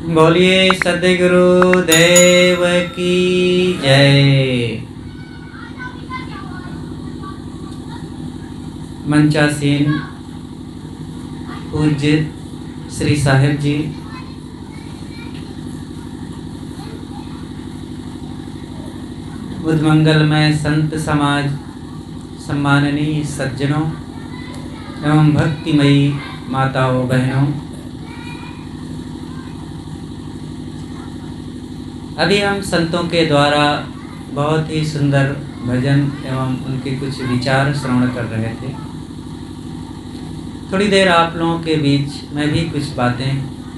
बोलिए सद्गुरु देव की जय। मंचासीन पूज्य श्री साहिब जी, बुद्ध मंगलमय संत समाज, सम्माननीय सज्जनों एवं भक्तिमयी माताओं बहनों, अभी हम संतों के द्वारा बहुत ही सुंदर भजन एवं उनके कुछ विचार श्रवण कर रहे थे। थोड़ी देर आप लोगों के बीच मैं भी कुछ बातें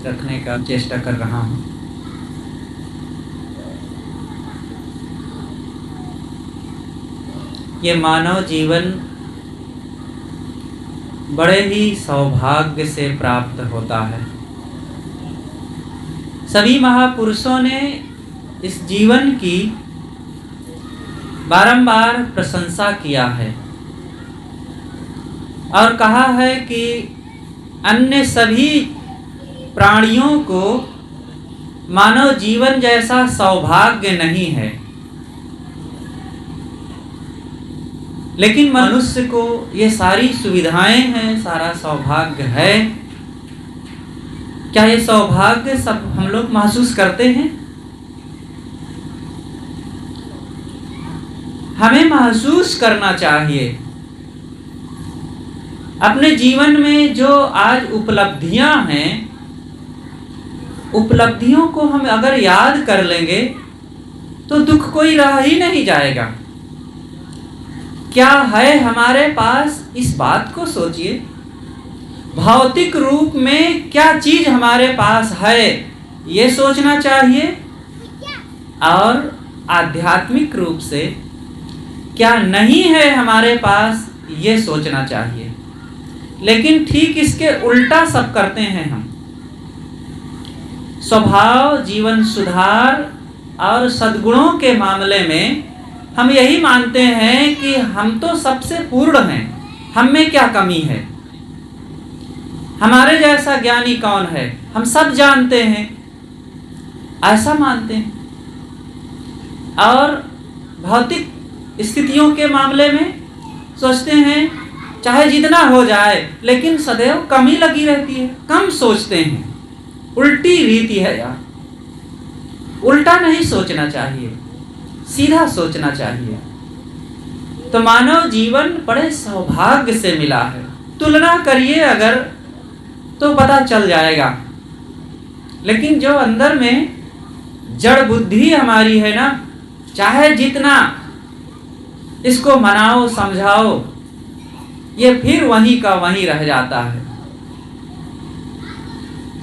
रखने का चेष्टा कर रहा हूँ। ये मानव जीवन बड़े ही सौभाग्य से प्राप्त होता है। सभी महापुरुषों ने इस जीवन की बारंबार प्रशंसा किया है और कहा है कि अन्य सभी प्राणियों को मानव जीवन जैसा सौभाग्य नहीं है, लेकिन मनुष्य को ये सारी सुविधाएं हैं, सारा सौभाग्य है। क्या ये सौभाग्य सब हम लोग महसूस करते हैं? हमें महसूस करना चाहिए। अपने जीवन में जो आज उपलब्धियां हैं, उपलब्धियों को हम अगर याद कर लेंगे तो दुख कोई रह ही नहीं जाएगा। क्या है हमारे पास, इस बात को सोचिए। भौतिक रूप में क्या चीज हमारे पास है, ये सोचना चाहिए, और आध्यात्मिक रूप से क्या नहीं है हमारे पास, ये सोचना चाहिए। लेकिन ठीक इसके उल्टा सब करते हैं हम। स्वभाव, जीवन सुधार और सद्गुणों के मामले में हम यही मानते हैं कि हम तो सबसे पूर्ण हैं, हम में क्या कमी है, हमारे जैसा ज्ञानी कौन है, हम सब जानते हैं, ऐसा मानते हैं। और भौतिक स्थितियों के मामले में सोचते हैं चाहे जितना हो जाए, लेकिन सदैव कमी लगी रहती है, कम सोचते हैं। उल्टी रीति है यार, उल्टा नहीं सोचना चाहिए, सीधा सोचना चाहिए। तो मानव जीवन बड़े सौभाग्य से मिला है। तुलना करिए अगर तो पता चल जाएगा। लेकिन जो अंदर में जड़ बुद्धि हमारी है ना, चाहे जितना इसको मनाओ समझाओ, ये फिर वहीं का वहीं रह जाता है।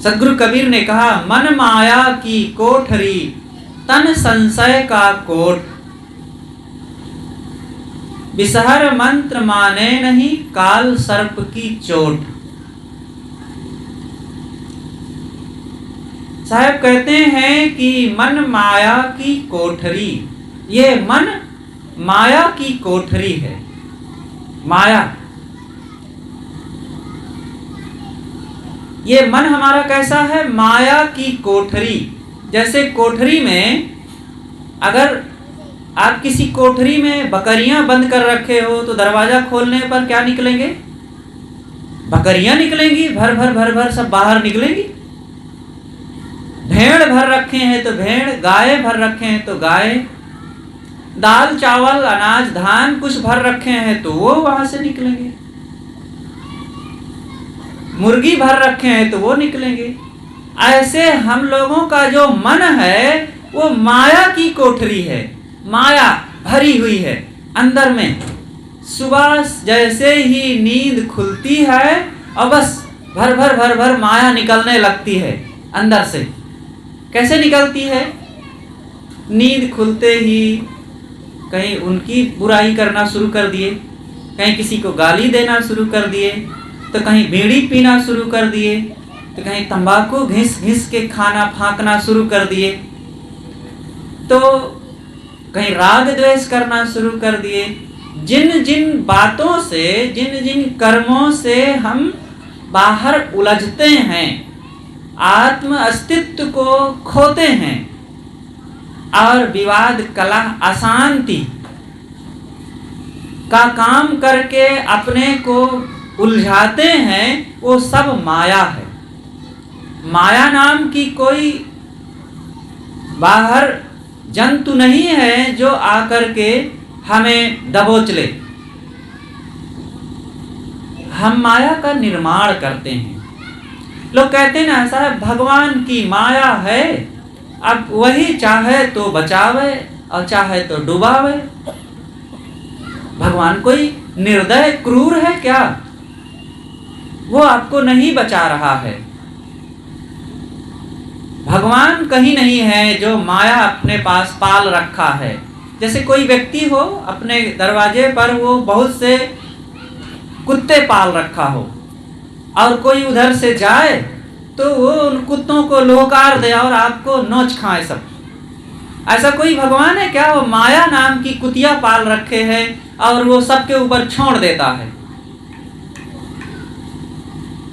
सद्गुरु कबीर ने कहा, मन माया की कोठरी, तन संशय का कोट, बिसहर मंत्र माने नहीं, काल सर्प की चोट। साहब कहते हैं कि मन माया की कोठरी, ये मन माया की कोठरी है। माया, ये मन हमारा कैसा है? माया की कोठरी। जैसे कोठरी में अगर आप किसी कोठरी में बकरियां बंद कर रखे हो तो दरवाजा खोलने पर क्या निकलेंगे? बकरियां निकलेंगी, भर भर भर भर सब बाहर निकलेंगी। भेड़ भर रखे हैं तो भेड़, गाय भर रखे हैं तो गाय, दाल चावल अनाज धान कुछ भर रखे हैं तो वो वहां से निकलेंगे। मुर्गी भर रखे हैं तो वो निकलेंगे। ऐसे हम लोगों का जो मन है वो माया की कोठरी है, माया भरी हुई है अंदर में। सुबह जैसे ही नींद खुलती है और बस भर भर भर भर माया निकलने लगती है अंदर से। कैसे निकलती है? नींद खुलते ही कहीं उनकी बुराई करना शुरू कर दिए, कहीं किसी को गाली देना शुरू कर दिए, तो कहीं बीड़ी पीना शुरू कर दिए, तो कहीं तंबाकू घिस घिस के खाना फांकना शुरू कर दिए, तो कहीं राग द्वेष करना शुरू कर दिए। जिन जिन बातों से, जिन जिन कर्मों से हम बाहर उलझते हैं आत्म अस्तित्व को खोते हैं और विवाद, कलह, अशांति का काम करके अपने को उलझाते हैं, वो सब माया है। माया नाम की कोई बाहर जंतु नहीं है जो आकर के हमें दबोच ले। हम माया का निर्माण करते हैं। लोग कहते हैं ना, ऐसा है भगवान की माया है, अब वही चाहे तो बचावे और चाहे तो डुबावे। भगवान कोई निर्दय क्रूर है क्या? वो आपको नहीं बचा रहा है। भगवान कहीं नहीं है जो माया अपने पास पाल रखा है। जैसे कोई व्यक्ति हो, अपने दरवाजे पर वो बहुत से कुत्ते पाल रखा हो और कोई उधर से जाए तो वो उन कुत्तों को लोहकार दे और आपको नोच खाए सब। ऐसा कोई भगवान है क्या? वो माया नाम की कुतिया पाल रखे हैं और वो सबके ऊपर छोड़ देता है।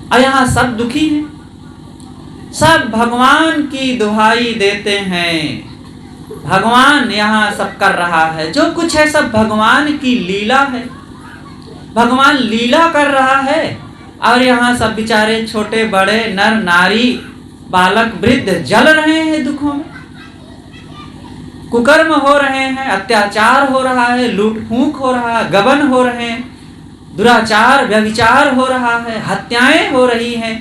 और यहाँ सब दुखी हैं, सब भगवान की दुहाई देते हैं। भगवान यहाँ सब कर रहा है, जो कुछ है सब भगवान की लीला है। भगवान लीला कर रहा है और यहाँ सब बेचारे छोटे बड़े नर नारी बालक वृद्ध जल रहे हैं दुखों में। कुकर्म हो रहे हैं, अत्याचार हो रहा है, लूट फूंक हो रहा है, गबन हो रहे हैं, दुराचार व्यभिचार हो रहा है, हत्याएं हो रही हैं।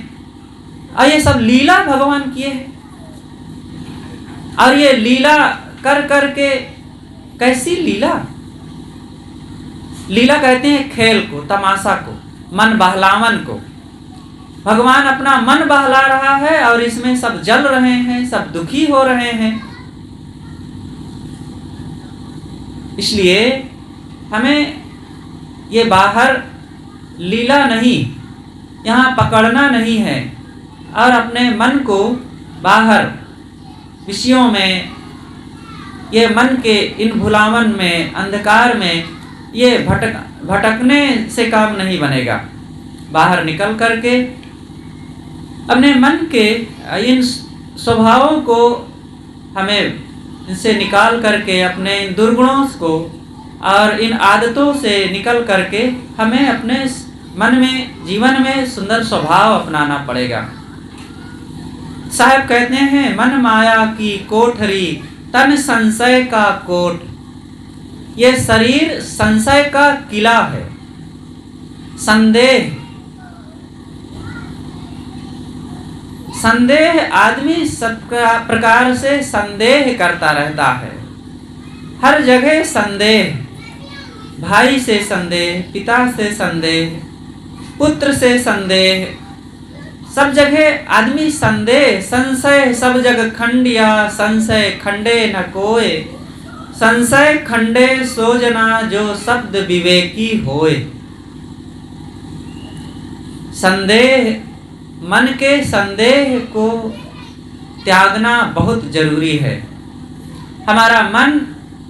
और ये सब लीला भगवान किए हैं। और ये लीला कर करके, कैसी लीला? लीला कहते हैं खेल को, तमाशा को, मन बहलावन को। भगवान अपना मन बहला रहा है और इसमें सब जल रहे हैं, सब दुखी हो रहे हैं। इसलिए हमें ये बाहर लीला नहीं, यहाँ पकड़ना नहीं है और अपने मन को बाहर विषयों में, ये मन के इन भुलावन में, अंधकार में ये भटकने से काम नहीं बनेगा। बाहर निकल करके अपने मन के इन स्वभावों को हमें इनसे निकाल करके, अपने इन दुर्गुणों को और इन आदतों से निकल करके हमें अपने मन में, जीवन में सुंदर स्वभाव अपनाना पड़ेगा। साहब कहते हैं, मन माया की कोठरी तन संशय का कोट। ये शरीर संशय का किला है। संदेह, संदेह आदमी सब प्रकार से संदेह करता रहता है। हर जगह संदेह, भाई से संदेह, पिता से संदेह, पुत्र से संदेह, सब जगह आदमी संदेह, संशय सब जग खंडिया, संशय खंडे न कोय, संशय खंडे सोजना जो शब्द विवेकी होए। संदेह, मन के संदेह को त्यागना बहुत जरूरी है। हमारा मन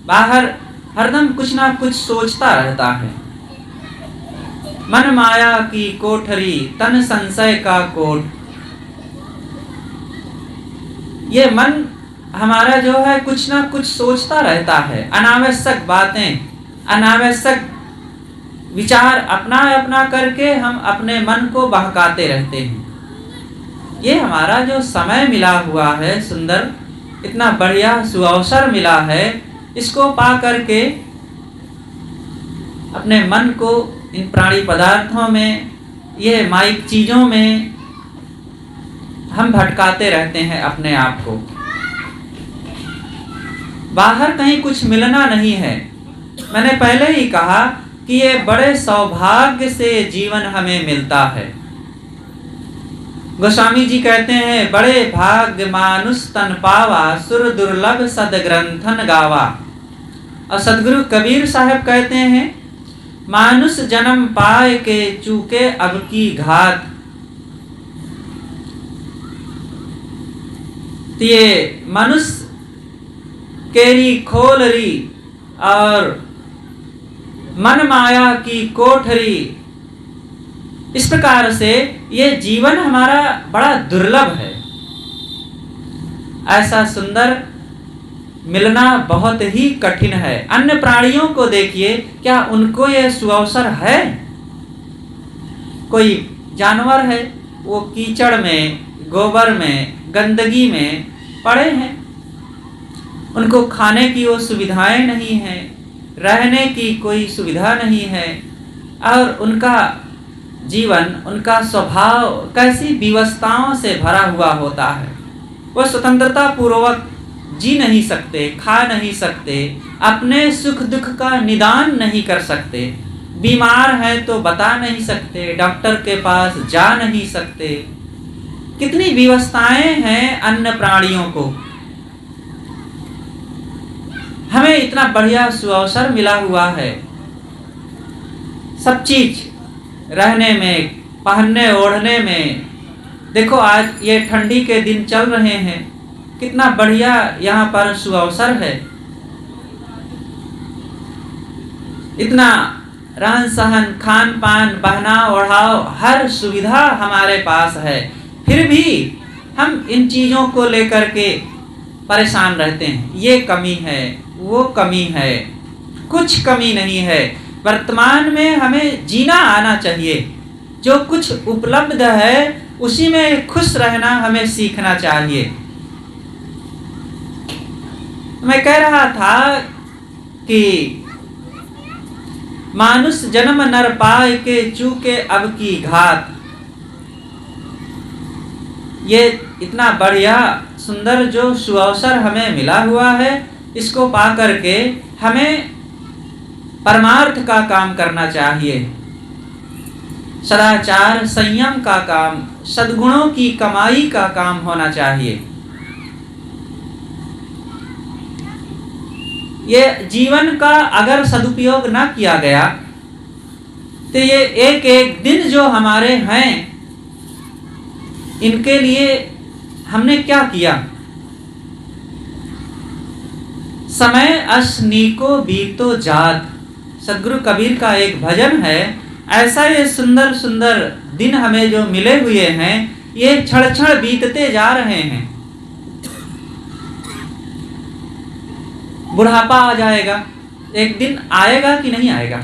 बाहर हरदम कुछ ना कुछ सोचता रहता है। मन माया की कोठरी तन संशय का कोट। ये मन हमारा जो है कुछ ना कुछ सोचता रहता है, अनावश्यक बातें, अनावश्यक विचार अपना अपना करके हम अपने मन को बहकाते रहते हैं। ये हमारा जो समय मिला हुआ है सुंदर, इतना बढ़िया सुअवसर मिला है, इसको पा करके अपने मन को इन प्राणी पदार्थों में, ये माइक चीज़ों में हम भटकाते रहते हैं अपने आप को। बाहर कहीं कुछ मिलना नहीं है। मैंने पहले ही कहा कि ये बड़े सौभाग्य से जीवन हमें मिलता है। गोस्वामी जी कहते हैं, बड़े भाग्य मानुष तन पावा, सुर दुर्लभ सदग्रंथन गावा। और सदगुरु कबीर साहब कहते हैं, मानुष जन्म पाए के चूके अब की घात। तो ये मनुष्य केरी खोलरी और मन माया की कोठरी, इस प्रकार से ये जीवन हमारा बड़ा दुर्लभ है। ऐसा सुंदर मिलना बहुत ही कठिन है। अन्य प्राणियों को देखिए, क्या उनको यह सुअवसर है? कोई जानवर है, वो कीचड़ में, गोबर में, गंदगी में पड़े हैं, उनको खाने की वो सुविधाएं नहीं हैं, रहने की कोई सुविधा नहीं है, और उनका जीवन, उनका स्वभाव कैसी विवशताओं से भरा हुआ होता है। वो स्वतंत्रता पूर्वक जी नहीं सकते, खा नहीं सकते, अपने सुख दुख का निदान नहीं कर सकते, बीमार है तो बता नहीं सकते, डॉक्टर के पास जा नहीं सकते। कितनी विवशताएं हैं अन्य प्राणियों को। हमें इतना बढ़िया सुअवसर मिला हुआ है, सब चीज रहने में, पहनने ओढ़ने में। देखो आज ये ठंडी के दिन चल रहे हैं, कितना बढ़िया यहाँ पर सुअवसर है। इतना रहन सहन, खान पान, पहना ओढ़ाव, हर सुविधा हमारे पास है, फिर भी हम इन चीज़ों को लेकर के परेशान रहते हैं। ये कमी है, वो कमी है, कुछ कमी नहीं है। वर्तमान में हमें जीना आना चाहिए। जो कुछ उपलब्ध है उसी में खुश रहना हमें सीखना चाहिए। मैं कह रहा था कि मानुष जन्म नर पाए के चूके अब की घात। ये इतना बढ़िया सुंदर जो सुअवसर हमें मिला हुआ है, इसको पा करके हमें परमार्थ का काम करना चाहिए। सदाचार, संयम का काम, सद्गुणों की कमाई का काम होना चाहिए। ये जीवन का अगर सदुपयोग ना किया गया तो ये एक एक दिन जो हमारे हैं, इनके लिए हमने क्या किया? समय अशनीको बीतो जात, सदगुरु कबीर का एक भजन है। ऐसा ये सुंदर सुंदर दिन हमें जो मिले हुए हैं, ये क्षण क्षण बीतते जा रहे हैं। बुढ़ापा आ जाएगा, एक दिन आएगा कि नहीं आएगा?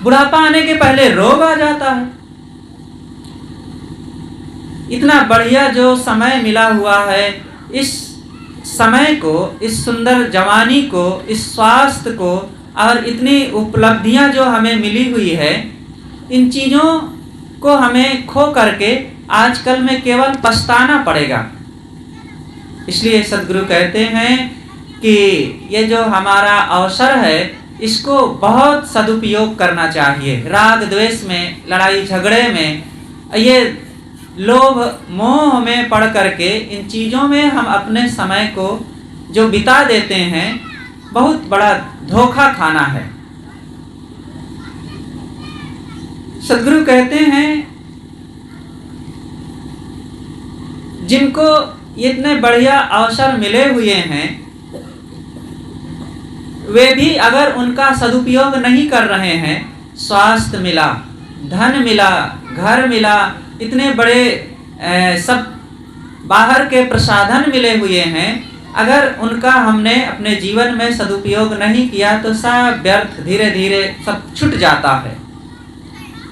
बुढ़ापा आने के पहले रोग आ जाता है। इतना बढ़िया जो समय मिला हुआ है, इस समय को, इस सुंदर जवानी को, इस स्वास्थ्य को और इतनी उपलब्धियां जो हमें मिली हुई है, इन चीज़ों को हमें खो करके आजकल में केवल पछताना पड़ेगा। इसलिए सदगुरु कहते हैं कि ये जो हमारा अवसर है, इसको बहुत सदुपयोग करना चाहिए। राग द्वेष में, लड़ाई झगड़े में, ये लोभ मोह में पड़ करके इन चीज़ों में हम अपने समय को जो बिता देते हैं, बहुत बड़ा धोखा खाना है। सदगुरु कहते हैं जिनको इतने बढ़िया अवसर मिले हुए हैं, वे भी अगर उनका सदुपयोग नहीं कर रहे हैं, स्वास्थ्य मिला, धन मिला, घर मिला, इतने बड़े सब बाहर के प्रसाधन मिले हुए हैं, अगर उनका हमने अपने जीवन में सदुपयोग नहीं किया तो सब व्यर्थ, धीरे धीरे सब छूट जाता है।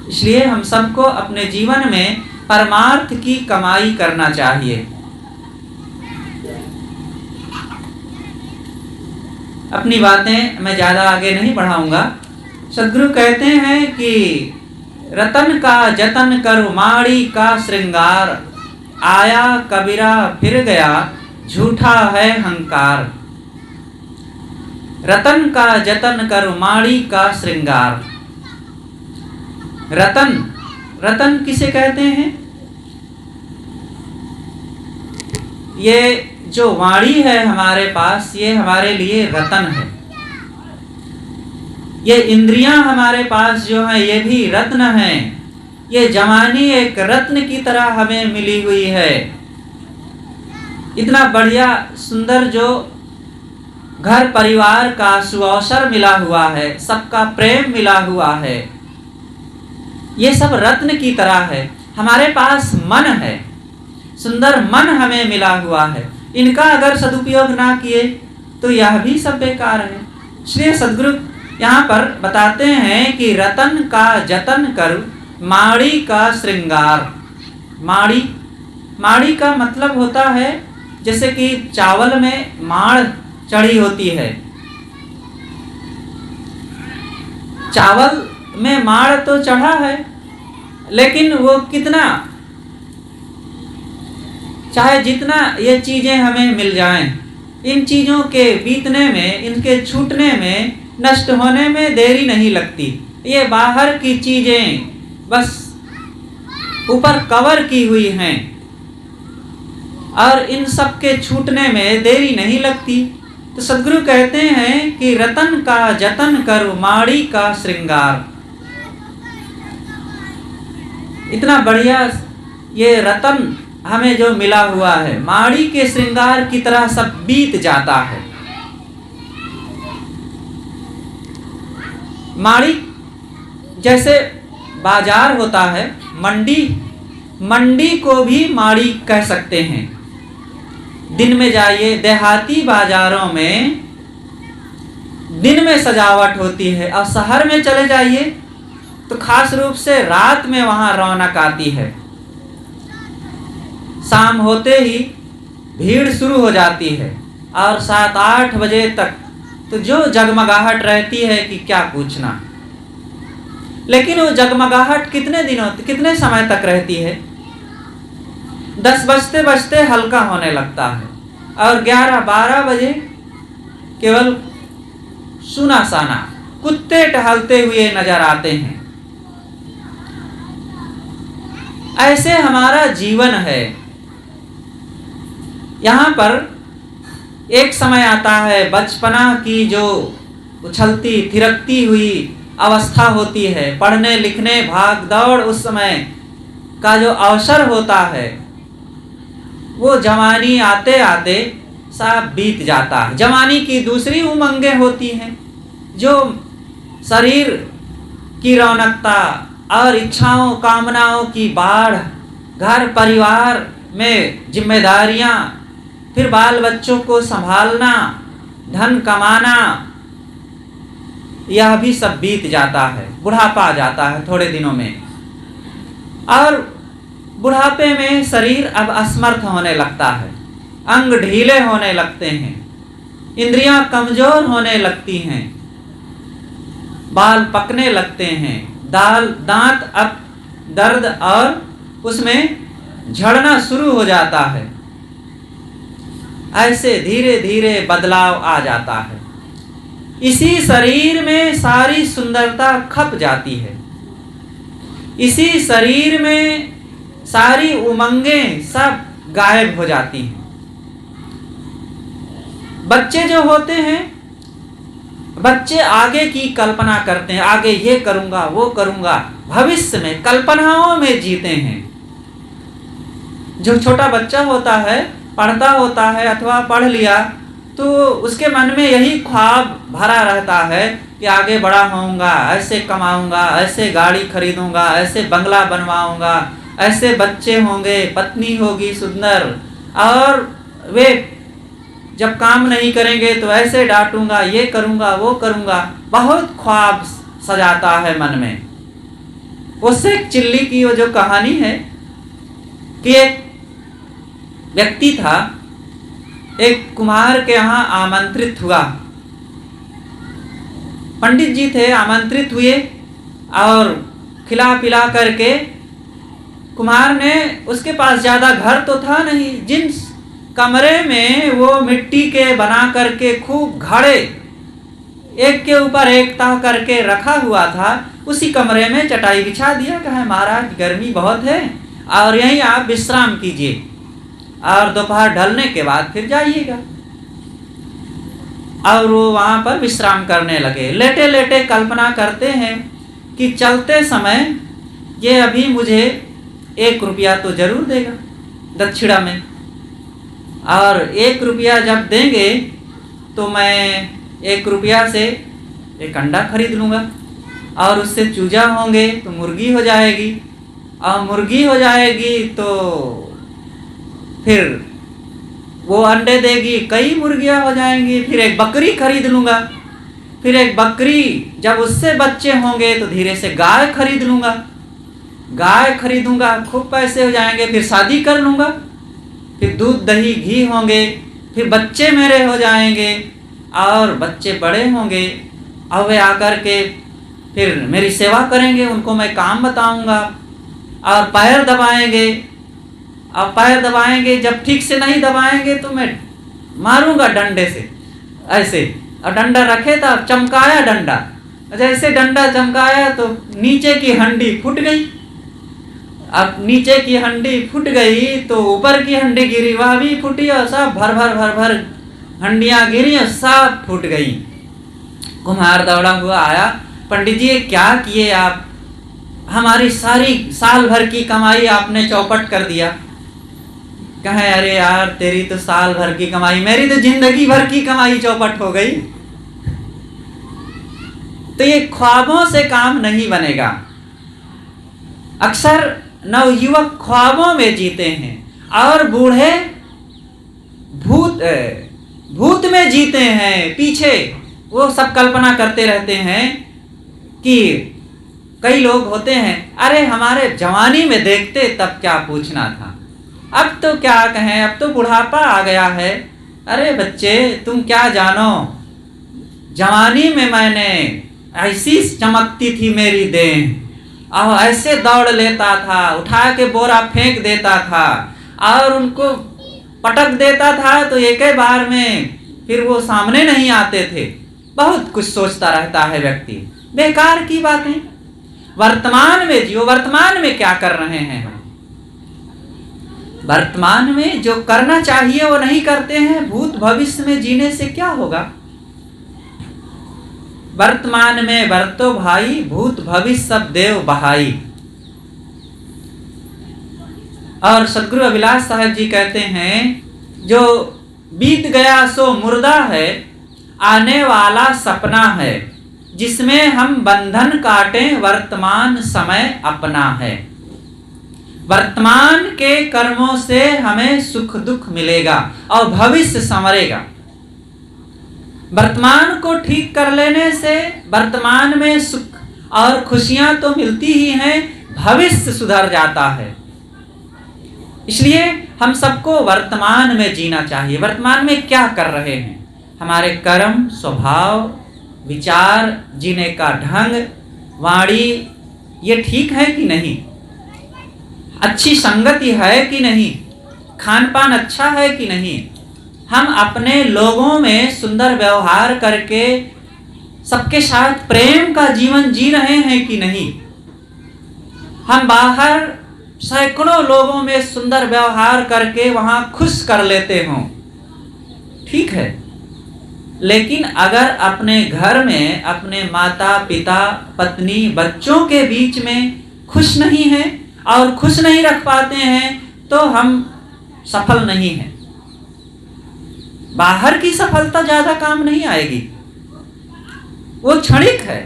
इसलिए हम सबको अपने जीवन में परमार्थ की कमाई करना चाहिए। अपनी बातें मैं ज़्यादा आगे नहीं बढ़ाऊंगा। सदगुरु कहते हैं कि रतन का जतन कर माड़ी का श्रृंगार, आया कबीरा फिर गया झूठा है हंकार। रतन का जतन कर माड़ी का श्रृंगार। रतन, रतन किसे कहते हैं? ये जो वाणी है हमारे पास, ये हमारे लिए रतन है। ये इंद्रियां हमारे पास जो है, ये भी रत्न हैं। ये जवानी एक रत्न की तरह हमें मिली हुई है। इतना बढ़िया सुंदर जो घर परिवार का सुअवसर मिला हुआ है, सबका प्रेम मिला हुआ है, ये सब रत्न की तरह है। हमारे पास मन है, सुंदर मन हमें मिला हुआ है। इनका अगर सदुपयोग ना किए तो यह भी सब बेकार है। इसलिए सद्गुरु यहाँ पर बताते हैं कि रतन का जतन कर माड़ी का श्रृंगार। माड़ी का मतलब होता है जैसे कि चावल में माड़ चढ़ी होती है। चावल में माड़ तो चढ़ा है, लेकिन वो कितना, चाहे जितना ये चीजें हमें मिल जाएं, इन चीजों के बीतने में, इनके छूटने में, नष्ट होने में देरी नहीं लगती। ये बाहर की चीजें बस ऊपर कवर की हुई हैं और इन सब के छूटने में देरी नहीं लगती। तो सद्गुरु कहते हैं कि रतन का जतन कर माड़ी का श्रृंगार। इतना बढ़िया ये रतन हमें जो मिला हुआ है, माड़ी के श्रृंगार की तरह सब बीत जाता है। माड़ी जैसे बाजार होता है, मंडी को भी माड़ी कह सकते हैं। दिन में जाइए देहाती बाजारों में दिन में सजावट होती है, और शहर में चले जाइए तो खास रूप से रात में वहां रौनक आती है। शाम होते ही भीड़ शुरू हो जाती है और 7-8 बजे तक तो जो जगमगाहट रहती है कि क्या पूछना। लेकिन वो जगमगाहट कितने समय तक रहती है? 10 बजते बजते हल्का होने लगता है और 11-12 बजे केवल सुना साना कुत्ते टहलते हुए नजर आते हैं। ऐसे हमारा जीवन है। यहाँ पर एक समय आता है बचपना की जो उछलती थिरकती हुई अवस्था होती है, पढ़ने लिखने भाग दौड़ उस समय का जो अवसर होता है, वो जवानी आते आते सब बीत जाता है। जवानी की दूसरी उमंगें होती हैं, जो शरीर की रौनकता और इच्छाओं कामनाओं की बाढ़, घर परिवार में जिम्मेदारियां, फिर बाल बच्चों को संभालना, धन कमाना, यह भी सब बीत जाता है। बुढ़ापा आ जाता है थोड़े दिनों में, और बुढ़ापे में शरीर अब असमर्थ होने लगता है, अंग ढीले होने लगते हैं, इंद्रियां कमजोर होने लगती हैं, बाल पकने लगते हैं, दांत अब दर्द और उसमें झड़ना शुरू हो जाता है। ऐसे धीरे धीरे बदलाव आ जाता है। इसी शरीर में सारी सुंदरता खप जाती है, इसी शरीर में सारी उमंगें सब गायब हो जाती हैं। बच्चे जो होते हैं, बच्चे आगे की कल्पना करते हैं, आगे ये करूंगा वो करूंगा, भविष्य में कल्पनाओं में जीते हैं। जो छोटा बच्चा होता है, पढ़ता होता है अथवा पढ़ लिया, तो उसके मन में यही ख्वाब भरा रहता है कि आगे बड़ा होऊंगा, ऐसे कमाऊंगा, ऐसे गाड़ी खरीदूंगा, ऐसे बंगला बनवाऊंगा, ऐसे बच्चे होंगे, पत्नी होगी सुंदर, और वे जब काम नहीं करेंगे तो ऐसे डांटूंगा, ये करूंगा वो करूंगा। बहुत ख्वाब सजाता है मन में। उससे एक चिल्ली की वो जो कहानी है कि एक व्यक्ति था, एक कुम्हार के यहाँ आमंत्रित हुआ। पंडित जी थे, आमंत्रित हुए, और खिला पिला करके कुम्हार ने, उसके पास ज़्यादा घर तो था नहीं, जिन कमरे में वो मिट्टी के बना करके खूब घड़े एक के ऊपर एक तह करके रखा हुआ था, उसी कमरे में चटाई बिछा दिया। कहा महाराज गर्मी बहुत है और यहीं आप विश्राम कीजिए, और दोपहर ढलने के बाद फिर जाइएगा। और वो वहाँ पर विश्राम करने लगे। लेटे लेटे कल्पना करते हैं कि चलते समय ये अभी मुझे 1 रुपया तो जरूर देगा दक्षिणा में, और 1 रुपया जब देंगे तो मैं 1 रुपया से एक अंडा खरीद लूँगा, और उससे चूजा होंगे तो मुर्गी हो जाएगी, और मुर्गी हो जाएगी तो फिर वो अंडे देगी, कई मुर्गियां हो जाएंगी, फिर एक बकरी खरीद लूँगा, फिर एक बकरी जब उससे बच्चे होंगे तो धीरे से गाय खरीद लूँगा, गाय खरीदूँगा, खूब पैसे हो जाएंगे, फिर शादी कर लूँगा, फिर दूध दही घी होंगे, फिर बच्चे मेरे हो जाएंगे और बच्चे बड़े होंगे और वे आकर के फिर मेरी सेवा करेंगे, उनको मैं काम बताऊँगा और पैर दबाएंगे, और पैर दबाएंगे, जब ठीक से नहीं दबाएंगे तो मैं मारूंगा डंडे से ऐसे, और डंडा रखे था, चमकाया डंडा, जैसे डंडा चमकाया तो नीचे की हंडी फूट गई। अब नीचे की हंडी फूट गई तो ऊपर की हंडी गिरी, वह भी फूटी और सब भर भर हंडियाँ गिरी और सब फूट गई। कुम्हार दौड़ा हुआ आया, पंडित जी क्या किए आप, हमारी सारी साल भर की कमाई आपने चौपट कर दिया। कहे अरे यार तेरी तो साल भर की कमाई, मेरी तो जिंदगी भर की कमाई चौपट हो गई। तो ये ख्वाबों से काम नहीं बनेगा। अक्सर नवयुवक ख्वाबों में जीते हैं और बूढ़े भूत में जीते हैं। पीछे वो सब कल्पना करते रहते हैं कि कई लोग होते हैं, अरे हमारे जवानी में देखते तब क्या पूछना था, अब तो क्या कहें, अब तो बुढ़ापा आ गया है। अरे बच्चे तुम क्या जानो, जवानी में मैंने ऐसी चमकती थी मेरी देह और ऐसे दौड़ लेता था, उठा के बोरा फेंक देता था और उनको पटक देता था तो एक ही बार में फिर वो सामने नहीं आते थे। बहुत कुछ सोचता रहता है व्यक्ति, बेकार की बातें। वर्तमान में जियो, वर्तमान में क्या कर रहे हैं हम, वर्तमान में जो करना चाहिए वो नहीं करते हैं, भूत भविष्य में जीने से क्या होगा। वर्तमान में बरतो भाई, भूत भविष्य सब देव बहाई। और सदगुरु अभिलाष साहब जी कहते हैं, जो बीत गया सो मुर्दा है, आने वाला सपना है, जिसमें हम बंधन काटें वर्तमान समय अपना है। वर्तमान के कर्मों से हमें सुख दुख मिलेगा और भविष्य संवरेगा। वर्तमान को ठीक कर लेने से वर्तमान में सुख और खुशियां तो मिलती ही हैं, भविष्य सुधर जाता है। इसलिए हम सबको वर्तमान में जीना चाहिए। वर्तमान में क्या कर रहे हैं, हमारे कर्म, स्वभाव, विचार, जीने का ढंग, वाणी, ये ठीक है कि नहीं, अच्छी संगति है कि नहीं, खान पान अच्छा है कि नहीं, हम अपने लोगों में सुंदर व्यवहार करके सबके साथ प्रेम का जीवन जी रहे हैं कि नहीं। हम बाहर सैकड़ों लोगों में सुंदर व्यवहार करके वहां खुश कर लेते हों, ठीक है, लेकिन अगर अपने घर में अपने माता पिता पत्नी बच्चों के बीच में खुश नहीं है और खुश नहीं रख पाते हैं तो हम सफल नहीं हैं। बाहर की सफलता ज्यादा काम नहीं आएगी, वो क्षणिक है।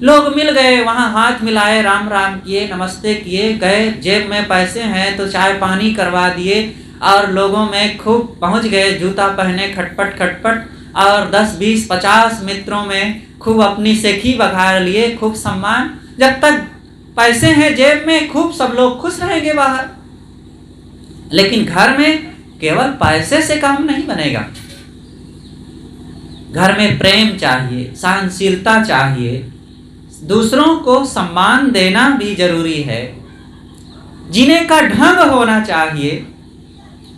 लोग मिल गए, वहां हाथ मिलाए, राम राम किए, नमस्ते किए, गए, जेब में पैसे हैं तो चाय पानी करवा दिए और लोगों में खूब पहुंच गए, जूता पहने खटपट खटपट, और 10 20 50 मित्रों में खूब अपनी सेखी बघार लिए, खूब सम्मान। जब तक पैसे हैं जेब में खूब सब लोग खुश रहेंगे बाहर, लेकिन घर में केवल पैसे से काम नहीं बनेगा। घर में प्रेम चाहिए, सहनशीलता चाहिए, दूसरों को सम्मान देना भी जरूरी है, जीने का ढंग होना चाहिए।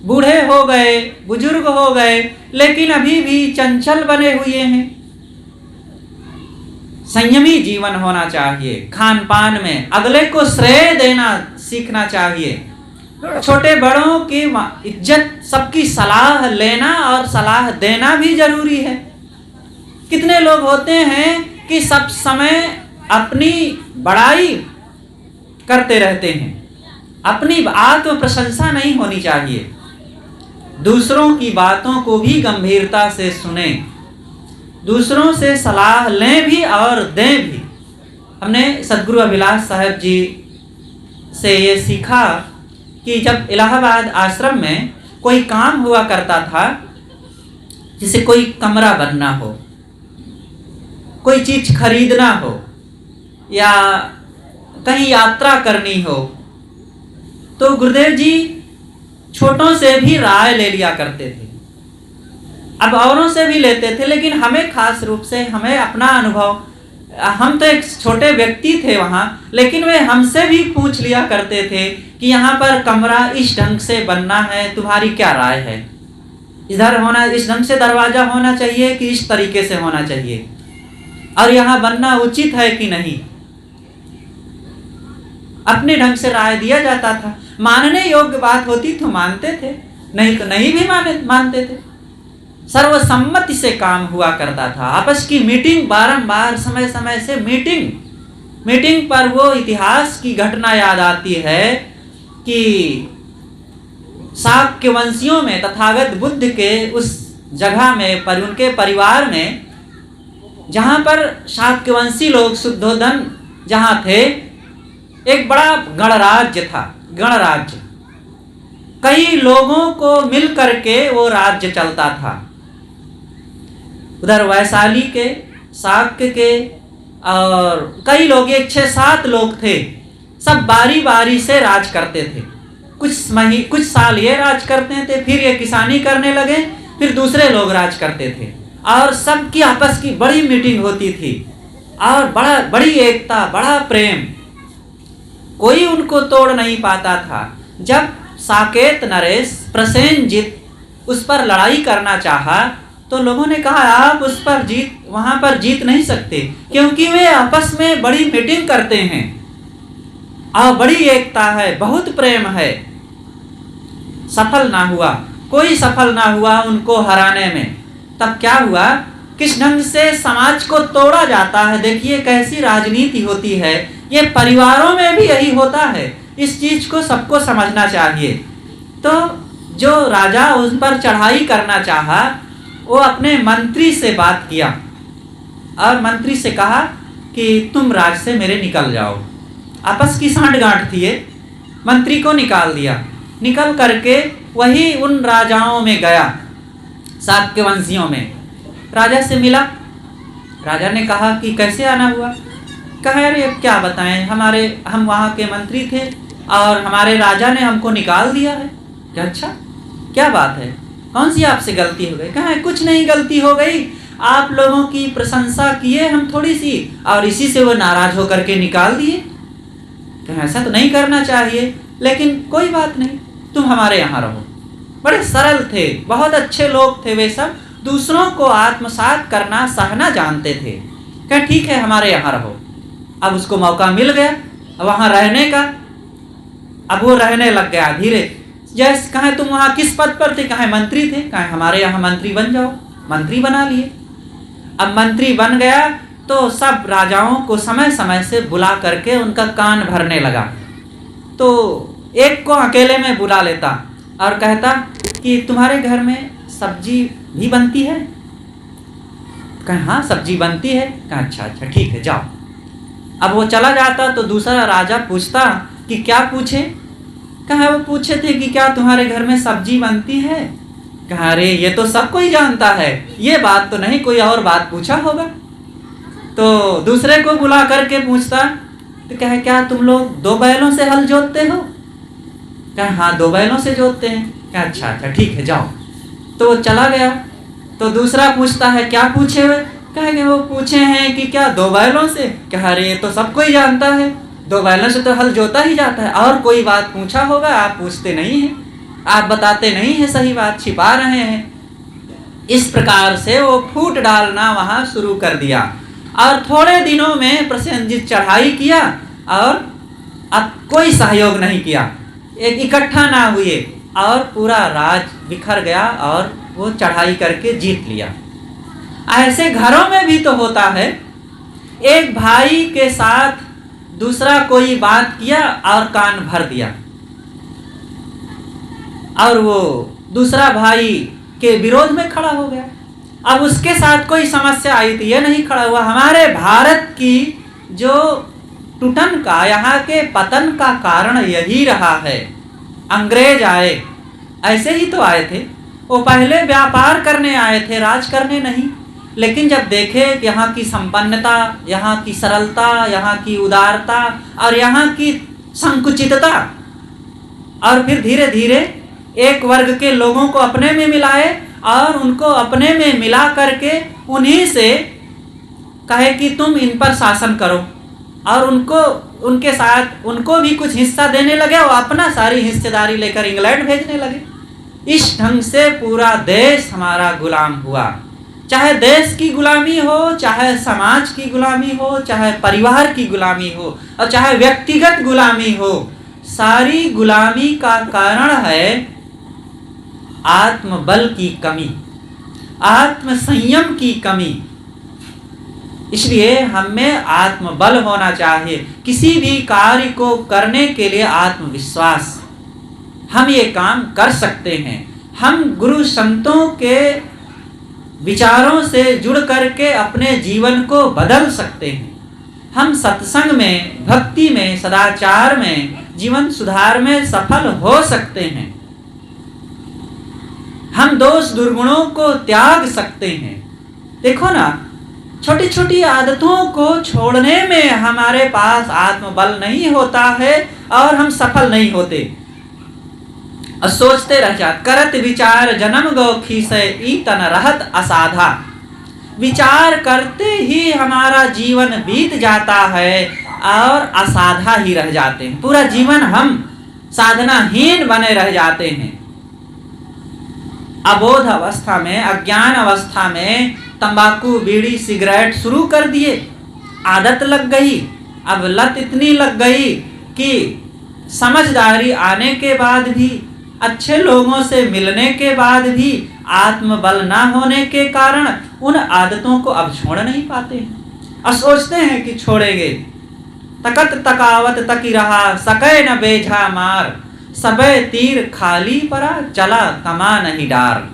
बूढ़े हो गए, बुजुर्ग हो गए, लेकिन अभी भी चंचल बने हुए हैं। संयमी जीवन होना चाहिए, खान पान में अगले को श्रेय देना सीखना चाहिए, छोटे बड़ों की इज्जत, सबकी सलाह लेना और सलाह देना भी जरूरी है। कितने लोग होते हैं कि सब समय अपनी बड़ाई करते रहते हैं, अपनी आत्म प्रशंसा नहीं होनी चाहिए। दूसरों की बातों को भी गंभीरता से सुने, दूसरों से सलाह लें भी और दें भी। हमने सदगुरु अभिलाष साहब जी से ये सीखा कि जब इलाहाबाद आश्रम में कोई काम हुआ करता था, जैसे कोई कमरा बनना हो, कोई चीज खरीदना हो, या कहीं यात्रा करनी हो, तो गुरुदेव जी छोटों से भी राय ले लिया करते थे। अब औरों से भी लेते थे, लेकिन हमें खास रूप से हमें अपना अनुभव, हम तो एक छोटे व्यक्ति थे वहाँ, लेकिन वे हमसे भी पूछ लिया करते थे कि यहाँ पर कमरा इस ढंग से बनना है, तुम्हारी क्या राय है? इधर होना, इस ढंग से दरवाजा होना चाहिए कि इस तरीके से होना चाहिए, और यहाँ बनना उचित है कि नहीं? अपने ढंग से राय दिया जाता था। मानने योग्य बात होती तो मानते थे, नहीं तो नहीं भी मानते थे। सर्वसम्मति से काम हुआ करता था। आपस की मीटिंग, बारंबार समय समय से मीटिंग पर वो इतिहास की घटना याद आती है कि शाक्य वंशियों में तथागत बुद्ध के उस जगह में, पर उनके परिवार में, जहाँ पर शाक्यवंशी लोग, शुद्धोधन जहाँ थे, एक बड़ा गणराज्य था। गणराज्य, कई लोगों को मिल करके वो राज्य चलता था। उधर वैशाली के, शाक्य के, और कई लोग, 6-7 लोग थे, सब बारी बारी से राज करते थे। कुछ साल ये राज करते थे, फिर ये किसानी करने लगे, फिर दूसरे लोग राज करते थे, और सबकी आपस की बड़ी मीटिंग होती थी, और बड़ी एकता, बड़ा प्रेम, कोई उनको तोड़ नहीं पाता था। जब साकेत नरेश प्रसेनजीत उस पर लड़ाई करना चाहा, तो लोगों ने कहा आप वहां पर जीत नहीं सकते, क्योंकि वे आपस में बड़ी मीटिंग करते हैं और बड़ी एकता है, बहुत प्रेम है। कोई सफल ना हुआ उनको हराने में। तब क्या हुआ, किस ढंग से समाज को तोड़ा जाता है। देखिए कैसी राजनीति होती है, ये परिवारों में भी यही होता है। इस चीज को सबको समझना चाहिए। तो जो राजा उन पर चढ़ाई करना चाहा, वो अपने मंत्री से बात किया और मंत्री से कहा कि तुम राज से मेरे निकल जाओ। आपस की सांठ-गांठ थी, मंत्री को निकाल दिया। निकल करके वही उन राजाओं में गया, शाक्यवंशियों में, राजा से मिला। राजा ने कहा कि कैसे आना हुआ? कहा अरे क्या बताएं, हम वहाँ के मंत्री थे और हमारे राजा ने हमको निकाल दिया है। क्या अच्छा, क्या बात है, कौन सी आपसे गलती हो गई? कहा कुछ नहीं गलती हो गई, आप लोगों की प्रशंसा किए हम थोड़ी सी, और इसी से वो नाराज होकर के निकाल दिए। कहा ऐसा तो नहीं करना चाहिए, लेकिन कोई बात नहीं, तुम हमारे यहाँ रहो। बड़े सरल थे, बहुत अच्छे लोग थे वे सब, दूसरों को आत्मसात करना, सहना जानते थे। कहा ठीक है हमारे यहाँ रहो। अब उसको मौका मिल गया वहाँ रहने का। अब वो रहने लग गया धीरे। जैसे कहा तुम वहाँ किस पद पर थे? कहा मंत्री थे। कहा हमारे यहाँ मंत्री बन जाओ। मंत्री बना लिए। अब मंत्री बन गया तो सब राजाओं को समय समय से बुला करके उनका कान भरने लगा। तो एक को अकेले में बुला लेता और कहता कि तुम्हारे घर में सब्जी भी बनती है? कहा हाँ सब्जी बनती है। कहा अच्छा अच्छा ठीक है जाओ। अब वो चला जाता तो दूसरा राजा पूछता कि क्या पूछे? कहा वो पूछे थे कि क्या तुम्हारे घर में सब्जी बनती है? कहा अरे ये तो सब कोई जानता है, ये बात तो नहीं, कोई और बात पूछा होगा। तो दूसरे को बुला करके पूछता तो कहा क्या तुम लोग 2 बैलों से हल जोतते हो? कहा हाँ 2 बैलों से जोतते हैं। कहा अच्छा अच्छा ठीक है जाओ। तो वो चला गया। तो दूसरा पूछता है क्या पूछे हुए? कहेंगे वो पूछे हैं कि क्या 2 बैलों से? कहा अरे ये तो सब कोई जानता है, 2 बैलों से तो हल जोता ही जाता है, और कोई बात पूछा होगा, आप पूछते नहीं हैं, आप बताते नहीं हैं, सही बात छिपा रहे हैं। इस प्रकार से वो फूट डालना वहाँ शुरू कर दिया। और थोड़े दिनों में प्रसेनजीत चढ़ाई किया और अब कोई सहयोग नहीं किया, एक इकट्ठा ना हुए और पूरा राज बिखर गया और वो चढ़ाई करके जीत लिया। ऐसे घरों में भी तो होता है, एक भाई के साथ दूसरा कोई बात किया और कान भर दिया, और वो दूसरा भाई के विरोध में खड़ा हो गया। अब उसके साथ कोई समस्या आई थी, ये नहीं खड़ा हुआ। हमारे भारत की जो टूटन का, यहाँ के पतन का कारण यही रहा है। अंग्रेज आए, ऐसे ही तो आए थे। वो पहले व्यापार करने आए थे, राज करने नहीं। लेकिन जब देखे कि यहाँ की संपन्नता, यहाँ की सरलता, यहाँ की उदारता और यहाँ की संकुचितता, और फिर धीरे धीरे एक वर्ग के लोगों को अपने में मिलाए और उनको अपने में मिला करके उन्हीं से कहे कि तुम इन पर शासन करो, और उनके साथ उनको भी कुछ हिस्सा देने लगे और अपना सारी हिस्सेदारी लेकर इंग्लैंड भेजने लगे। इस ढंग से पूरा देश हमारा गुलाम हुआ। चाहे देश की गुलामी हो, चाहे समाज की गुलामी हो, चाहे परिवार की गुलामी हो और चाहे व्यक्तिगत गुलामी हो, सारी गुलामी का कारण है आत्मबल की कमी, आत्म संयम की कमी। इसलिए हमें आत्मबल होना चाहिए। किसी भी कार्य को करने के लिए आत्मविश्वास, हम ये काम कर सकते हैं। हम गुरु संतों के विचारों से जुड़ करके अपने जीवन को बदल सकते हैं। हम सत्संग में, भक्ति में, सदाचार में, जीवन सुधार में सफल हो सकते हैं। हम दोष दुर्गुणों को त्याग सकते हैं। देखो ना, छोटी छोटी आदतों को छोड़ने में हमारे पास आत्मबल नहीं होता है और हम सफल नहीं होते और सोचते रह जाते। करत विचार जन्म गो खीसे ईतन रहत असाधा। विचार करते ही हमारा जीवन बीत जाता है और असाधा ही रह जाते हैं। पूरा जीवन हम साधनाहीन बने रह जाते हैं। अबोध अवस्था में, अज्ञान अवस्था में तंबाकू, बीड़ी, सिगरेट शुरू कर दिए, आदत लग गई। अब लत इतनी लग गई कि समझदारी आने के बाद भी, अच्छे लोगों से मिलने के बाद भी आत्मबल ना होने के कारण उन आदतों को अब छोड़ नहीं पाते हैं और सोचते हैं कि छोड़ेंगे। तकत तकावत तकी रहा, सके न बेझा मार, सबे तीर खाली परा, चला कमा नहीं डार।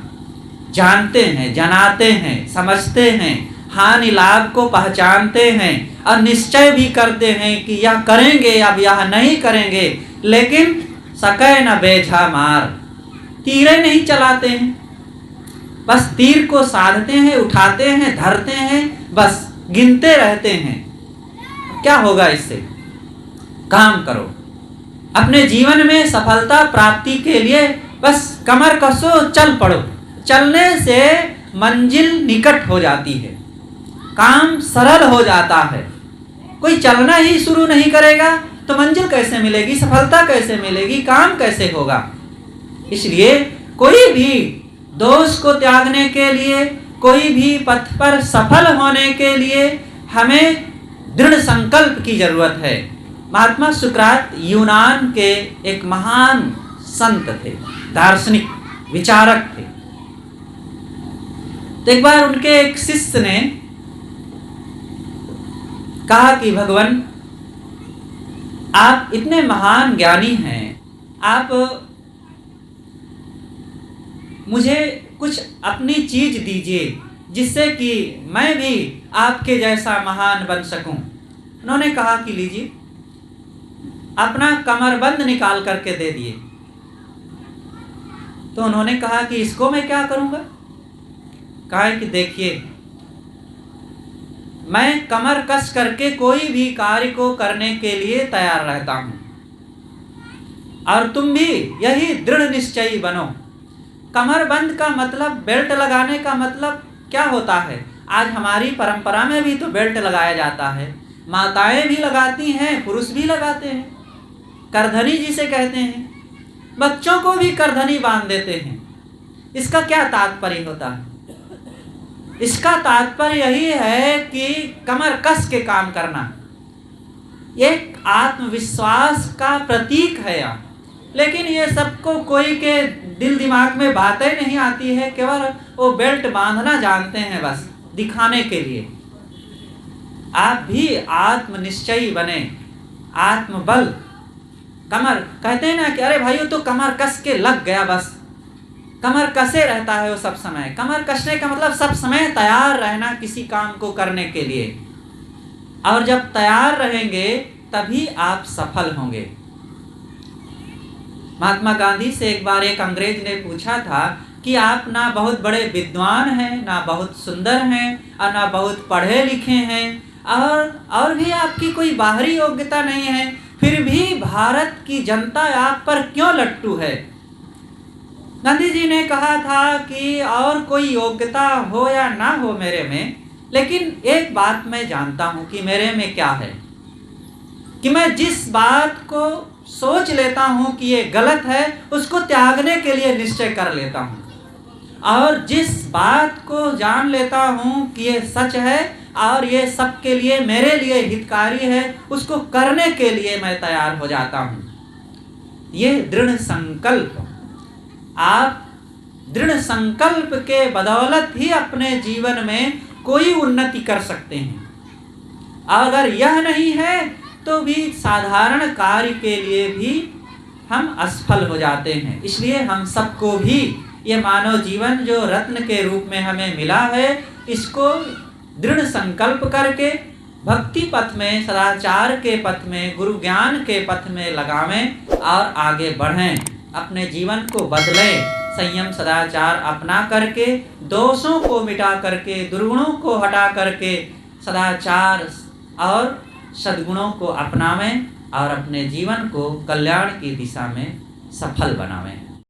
जानते हैं, जनाते हैं, समझते हैं, हानि लाभ को पहचानते हैं और निश्चय भी करते हैं कि यह करेंगे, अब यह नहीं करेंगे, लेकिन सके न बेझा मार, तीरें नहीं चलाते हैं। बस तीर को साधते हैं, उठाते हैं, धरते हैं, बस गिनते रहते हैं। क्या होगा इससे? काम करो। अपने जीवन में सफलता प्राप्ति के लिए बस कमर कसो, चल पड़ो। चलने से मंजिल निकट हो जाती है, काम सरल हो जाता है। कोई चलना ही शुरू नहीं करेगा तो मंजिल कैसे मिलेगी, सफलता कैसे मिलेगी, काम कैसे होगा? इसलिए कोई भी दोष को त्यागने के लिए, कोई भी पथ पर सफल होने के लिए हमें दृढ़ संकल्प की जरूरत है। महात्मा सुकरात यूनान के एक महान संत थे, दार्शनिक, विचारक थे। तो एक बार उनके एक शिष्य ने कहा कि भगवान, आप इतने महान ज्ञानी हैं, आप मुझे कुछ अपनी चीज दीजिए जिससे कि मैं भी आपके जैसा महान बन सकूं। उन्होंने कहा कि लीजिए, अपना कमरबंद निकाल करके दे दिए। तो उन्होंने कहा कि इसको मैं क्या करूंगा? कहा कि देखिए, मैं कमर कस करके कोई भी कार्य को करने के लिए तैयार रहता हूं और तुम भी यही दृढ़ निश्चयी बनो। कमरबंद का मतलब, बेल्ट लगाने का मतलब क्या होता है? आज हमारी परंपरा में भी तो बेल्ट लगाया जाता है, माताएं भी लगाती हैं, पुरुष भी लगाते हैं, करधनी जिसे कहते हैं, बच्चों को भी करधनी बांध देते हैं। इसका क्या तात्पर्य होता है? इसका तात्पर्य यही है कि कमर कस के काम करना एक आत्मविश्वास का प्रतीक है यहाँ। लेकिन ये सबको कोई के दिल दिमाग में बातें नहीं आती है, केवल वो बेल्ट बांधना जानते हैं बस दिखाने के लिए। आप भी आत्मनिश्चयी बने, आत्मबल। कमर कहते हैं ना कि अरे भाई वो तो कमर कस के लग गया, बस कमर कसे रहता है वो सब समय। कमर कसने का मतलब सब समय तैयार रहना किसी काम को करने के लिए, और जब तैयार रहेंगे तभी आप सफल होंगे। महात्मा गांधी से एक बार एक अंग्रेज ने पूछा था कि आप ना बहुत बड़े विद्वान हैं, ना बहुत सुंदर हैं और ना बहुत पढ़े लिखे हैं, और भी आपकी कोई बाहरी योग्यता नहीं है, फिर भी भारत की जनता आप पर क्यों लट्टू है। गांधी जी ने कहा था कि और कोई योग्यता हो या ना हो मेरे में, लेकिन एक बात मैं जानता हूं कि मेरे में क्या है, कि मैं जिस बात को सोच लेता हूं कि ये गलत है, उसको त्यागने के लिए निश्चय कर लेता हूं, और जिस बात को जान लेता हूं कि ये सच है और ये सबके लिए, मेरे लिए हितकारी है, उसको करने के लिए मैं तैयार हो जाता हूं। ये दृढ़ संकल्प, आप दृढ़ संकल्प के बदौलत ही अपने जीवन में कोई उन्नति कर सकते हैं। अगर यह नहीं है तो भी साधारण कार्य के लिए भी हम असफल हो जाते हैं। इसलिए हम सबको भी ये मानव जीवन जो रत्न के रूप में हमें मिला है, इसको दृढ़ संकल्प करके भक्ति पथ में, सदाचार के पथ में, गुरु ज्ञान के पथ में लगावें और आगे बढ़ें, अपने जीवन को बदलें, संयम सदाचार अपना करके, दोषों को मिटा करके, दुर्गुणों को हटा करके सदाचार और सद्गुणों को अपनावें और अपने जीवन को कल्याण की दिशा में सफल बनावें।